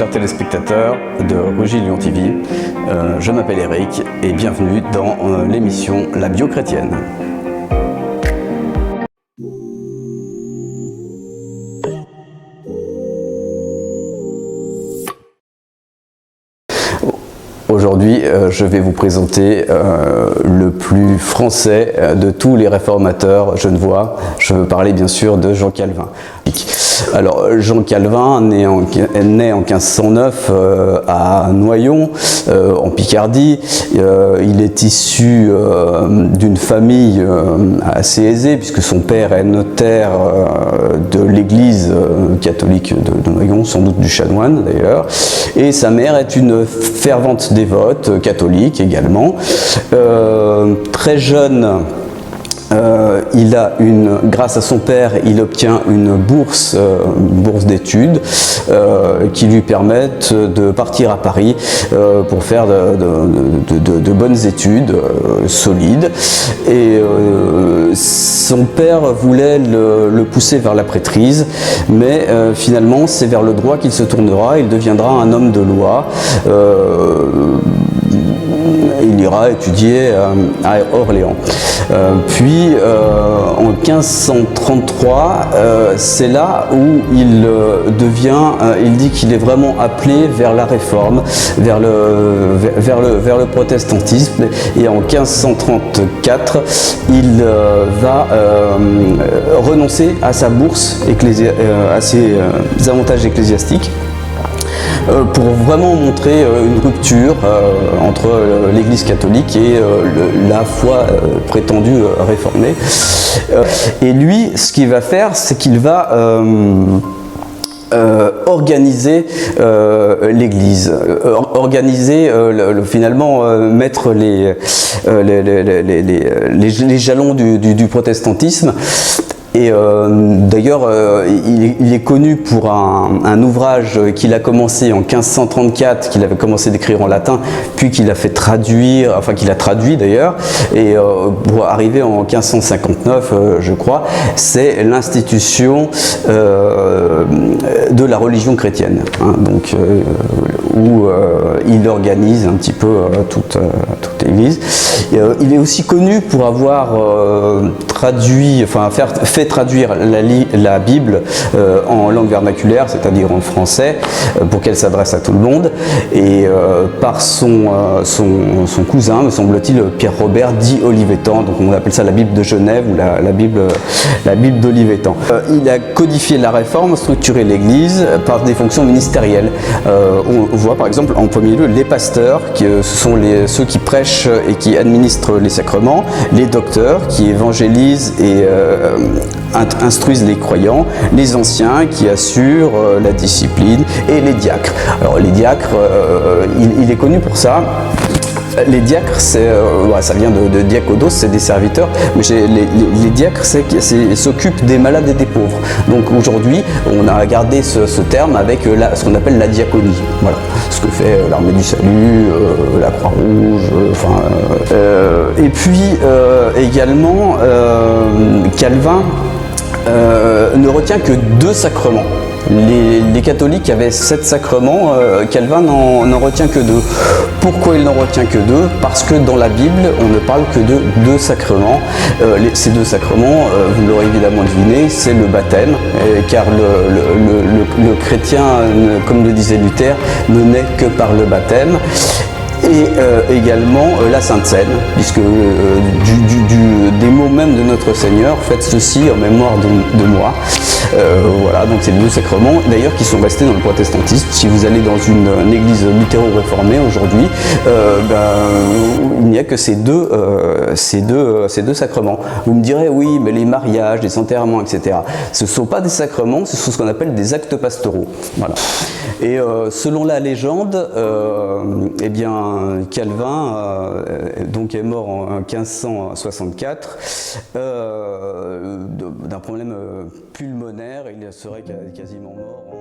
chers téléspectateurs de Roger Lyon TV. Je m'appelle Eric et bienvenue dans l'émission La Bio Chrétienne. Aujourd'hui, je vais vous présenter le plus français de tous les réformateurs genevois. Je veux parler bien sûr de Jean Calvin. Alors, Jean Calvin né en 1509 à Noyon, en Picardie. Il est issu d'une famille assez aisée, puisque son père est notaire de l'église catholique de Noyon, sans doute du chanoine d'ailleurs, et sa mère est une fervente dévote catholique également. Très jeune, grâce à son père, il obtient une bourse d'études qui lui permettent de partir à Paris pour faire de bonnes études solides. Et son père voulait le pousser vers la prêtrise, mais finalement c'est vers le droit qu'il se tournera. Il deviendra un homme de loi. Il ira étudier à Orléans. Puis en 1533, c'est là où il dit qu'il est vraiment appelé vers la réforme, vers le protestantisme. Et en 1534, il va renoncer à sa bourse, à ses avantages ecclésiastiques, pour vraiment montrer une rupture entre l'Église catholique et la foi prétendue réformée. Et lui, ce qu'il va faire, c'est qu'il va organiser l'Église, finalement mettre les jalons du protestantisme. Et d'ailleurs, il est connu pour un ouvrage qu'il a commencé en 1534, qu'il avait commencé d'écrire en latin, puis qu'il a fait traduire, enfin qu'il a traduit d'ailleurs, et pour arriver en 1559, je crois, c'est l'institution de la religion chrétienne, hein, donc où il organise un petit peu toute l'Église. Il est aussi connu pour avoir fait traduire la Bible en langue vernaculaire, c'est-à-dire en français, pour qu'elle s'adresse à tout le monde, et par son cousin, me semble-t-il, Pierre Robert, dit Olivetan. Donc on appelle ça la Bible de Genève ou la Bible d'Olivetan. Il a codifié la réforme, structuré l'Église par des fonctions ministérielles. On voit par exemple en premier lieu les pasteurs, ce sont ceux qui prêchent et qui administrent les sacrements, les docteurs qui évangélisent et instruisent les croyants, les anciens qui assurent la discipline, et les diacres. Alors les diacres, il est connu pour ça. Les diacres, ça vient de diaconos, c'est des serviteurs, mais les diacres, ils s'occupent des malades et des pauvres. Donc aujourd'hui, on a gardé ce terme avec ce qu'on appelle la diaconie. Voilà, ce que fait l'Armée du Salut, la Croix-Rouge, et puis également, Calvin ne retient que 2 sacrements. Les catholiques avaient 7 sacrements, Calvin n'en retient que 2. Pourquoi il n'en retient que 2? Parce que dans la Bible, on ne parle que de 2 sacrements. Ces 2 sacrements, vous l'aurez évidemment deviné, c'est le baptême, car le chrétien, comme le disait Luther, ne naît que par le baptême. Et également la Sainte Seine, puisque des mots même de notre Seigneur, faites ceci en mémoire de moi. Voilà, donc c'est les 2 sacrements, d'ailleurs, qui sont restés dans le protestantisme. Si vous allez dans une église luthéro-réformée aujourd'hui, il n'y a que ces deux sacrements. Vous me direz, oui, mais les mariages, les enterrements, etc. Ce ne sont pas des sacrements, ce sont ce qu'on appelle des actes pastoraux. Voilà. Et selon la légende, eh bien, Calvin donc est mort en 1564 d'un problème pulmonaire. Il serait quasiment mort